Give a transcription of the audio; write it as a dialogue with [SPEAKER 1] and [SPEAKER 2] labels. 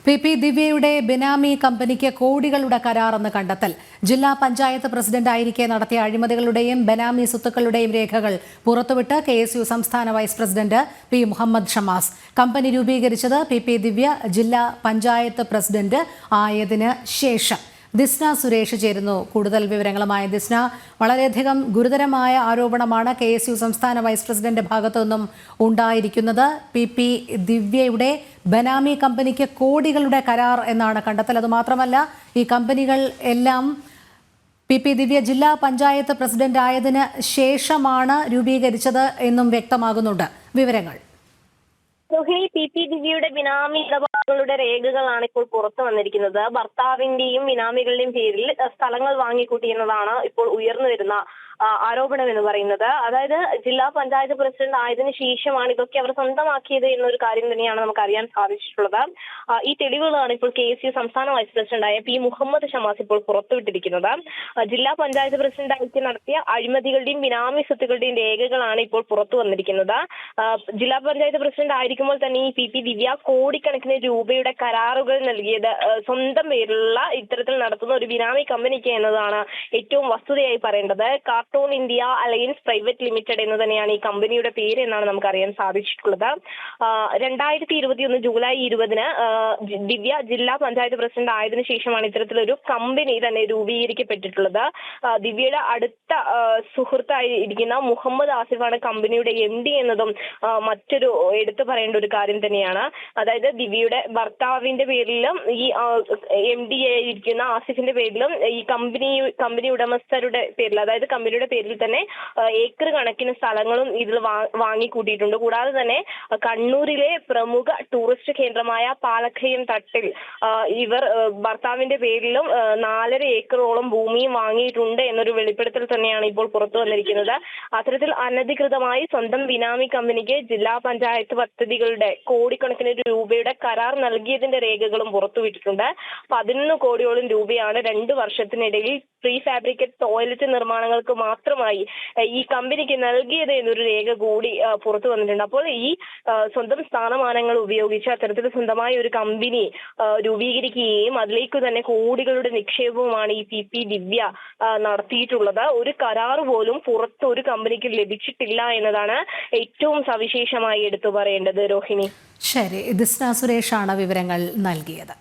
[SPEAKER 1] P ദിവ്യയുടെ ബിനാമി കമ്പനിക്ക് കോടികളുടെ കരാറെന്ന് കണ്ടെത്തൽ. ജില്ലാ പഞ്ചായത്ത് പ്രസിഡന്റായിരിക്കെ നടത്തിയ അഴിമതികളുടെയും ബനാമി സ്വത്തുക്കളുടെയും രേഖകൾ പുറത്തുവിട്ട് KSU സംസ്ഥാന vice president P Muhammad Shamas. Company രൂപീകരിച്ചത് പി ദിവ്യ ജില്ലാ പഞ്ചായത്ത് പ്രസിഡന്റ് ആയതിന് ശേഷം. ദിസ്ന സുരേഷ് ചേരുന്നു കൂടുതൽ വിവരങ്ങളുമായി. ദിസ്ന, വളരെയധികം ഗുരുതരമായ ആരോപണമാണ് KSU സംസ്ഥാന വൈസ് പ്രസിഡന്റ് ഭാഗത്തു നിന്നും ഉണ്ടായിരിക്കുന്നത്. പി ദിവ്യയുടെ ബനാമി കമ്പനിക്ക് കോടികളുടെ കരാർ എന്നാണ് കണ്ടെത്തൽ. അതുമാത്രമല്ല, ഈ കമ്പനികൾ എല്ലാം പി ദിവ്യ ജില്ലാ പഞ്ചായത്ത് പ്രസിഡന്റ് ആയതിന് ശേഷമാണ് രൂപീകരിച്ചത് എന്നും വ്യക്തമാകുന്നുണ്ട്. വിവരങ്ങൾ.
[SPEAKER 2] പി ദിവ്യയുടെ ബിനാമി ഇടപാടുകളുടെ രേഖകളാണ് ഇപ്പോൾ പുറത്തു വന്നിരിക്കുന്നത്. ഭർത്താവിന്റെയും ബിനാമികളുടെയും പേരിൽ സ്ഥലങ്ങൾ വാങ്ങിക്കൂട്ടിയെന്നതാണ് ഇപ്പോൾ ഉയർന്നു വരുന്ന ആരോപണം എന്ന് പറയുന്നത്. അതായത് ജില്ലാ പഞ്ചായത്ത് പ്രസിഡന്റ് ആയതിനു ശേഷമാണ് ഇതൊക്കെ അവർ സ്വന്തമാക്കിയത് എന്നൊരു കാര്യം തന്നെയാണ് നമുക്ക് അറിയാൻ സാധിച്ചിട്ടുള്ളത്. ഈ തെളിവുകളാണ് ഇപ്പോൾ KSU സംസ്ഥാന വൈസ് പ്രസിഡന്റായ പി മുഹമ്മദ് ഷമാസ് ഇപ്പോൾ പുറത്തുവിട്ടിരിക്കുന്നത്. ജില്ലാ പഞ്ചായത്ത് പ്രസിഡന്റ് ആയിട്ട് നടത്തിയ അഴിമതികളുടെയും ബിനാമി സ്വത്തുക്കളുടെയും രേഖകളാണ് ഇപ്പോൾ പുറത്തു വന്നിരിക്കുന്നത്. ജില്ലാ പഞ്ചായത്ത് പ്രസിഡന്റ് ആയിരിക്കുമ്പോൾ തന്നെ ഈ പി ദിവ്യ കോടിക്കണക്കിന് രൂപയുടെ കരാറുകൾ നൽകിയത് സ്വന്തം പേരിലുള്ള ഇത്തരത്തിൽ നടത്തുന്ന ഒരു ബിനാമി കമ്പനിക്ക് എന്നതാണ് ഏറ്റവും വസ്തുതയായി പറയേണ്ടത്. Cartoon India alliance private limited എന്ന് തന്നെയാണ് ഈ കമ്പനിയുടെ പേര് എന്നാണ് നമുക്ക് അറിയാൻ സാധിച്ചിട്ടുള്ളത്. 2021 ജൂലൈ 20-ന് ദിവ്യ ജില്ലാ പഞ്ചായത്ത് പ്രസിഡന്റ് ആയതിനു ശേഷമാണ് ഇത്തരത്തിലൊരു കമ്പനി തന്നെ രൂപീകരിക്കപ്പെട്ടിട്ടുള്ളത്. ദിവ്യയുടെ അടുത്ത സുഹൃത്തായിരിക്കുന്ന മുഹമ്മദ് ആസിഫാണ് കമ്പനിയുടെ MD എന്നതും മറ്റൊരു എടുത്തു പറയേണ്ട ഒരു കാര്യം തന്നെയാണ്. അതായത് ദിവ്യയുടെ ഭർത്താവിന്റെ പേരിലും ഈ MD ആയിരിക്കുന്ന ആസിഫിന്റെ പേരിലും ഈ കമ്പനി ഉടമസ്ഥരുടെ പേരിൽ, അതായത് കമ്പനിയുടെ പേരിൽ തന്നെ ഏക്കർ കണക്കിന് സ്ഥലങ്ങളും ഇതിൽ വാങ്ങിക്കൂട്ടിയിട്ടുണ്ട്. കൂടാതെ തന്നെ കണ്ണൂരിലെ പ്രമുഖ ടൂറിസ്റ്റ് കേന്ദ്രമായ പാലക്കയം തട്ടിൽ ഇവർ ഭർത്താവിന്റെ പേരിലും 4.5 ഏക്കറോളം ഭൂമിയും വാങ്ങിയിട്ടുണ്ട് എന്നൊരു വെളിപ്പെടുത്തൽ തന്നെയാണ് ഇപ്പോൾ പുറത്തു വന്നിരിക്കുന്നത്. അത്തരത്തിൽ അനധികൃതമായി സ്വന്തം ബിനാമി കമ്പനിക്ക് ജില്ലാ പഞ്ചായത്ത് പദ്ധതികളുടെ കോടിക്കണക്കിന് രൂപയുടെ കരാർ നൽകിയതിന്റെ രേഖകളും പുറത്തുവിട്ടിട്ടുണ്ട്. 11 കോടിയോളം രൂപയാണ് 2 വർഷത്തിനിടയിൽ പ്രീ ഫാബ്രിക്കേറ്റ് ടോയ്ലറ്റ് നിർമ്മാണങ്ങൾക്ക് മാത്രമായി ഈ കമ്പനിക്ക് നൽകിയത് എന്നൊരു രേഖ കൂടി പുറത്തു വന്നിട്ടുണ്ട്. അപ്പോൾ ഈ സ്വന്തം സ്ഥാനമാനങ്ങൾ ഉപയോഗിച്ച് അത്തരത്തിൽ സ്വന്തമായ ഒരു കമ്പനി രൂപീകരിക്കുകയും അതിലേക്ക് തന്നെ കോടികളുടെ നിക്ഷേപവുമാണ് ഈ പി ദിവ്യ നടത്തിയിട്ടുള്ളത്. ഒരു കരാർ പോലും പുറത്ത് ഒരു കമ്പനിക്ക് ലഭിച്ചിട്ടില്ല എന്നതാണ് ഏറ്റവും സവിശേഷമായി എടുത്തു പറയേണ്ടത്. രോഹിണി.
[SPEAKER 1] ശരി, ദിസ്ന സുരേഷാണ് വിവരങ്ങൾ നൽകിയത്.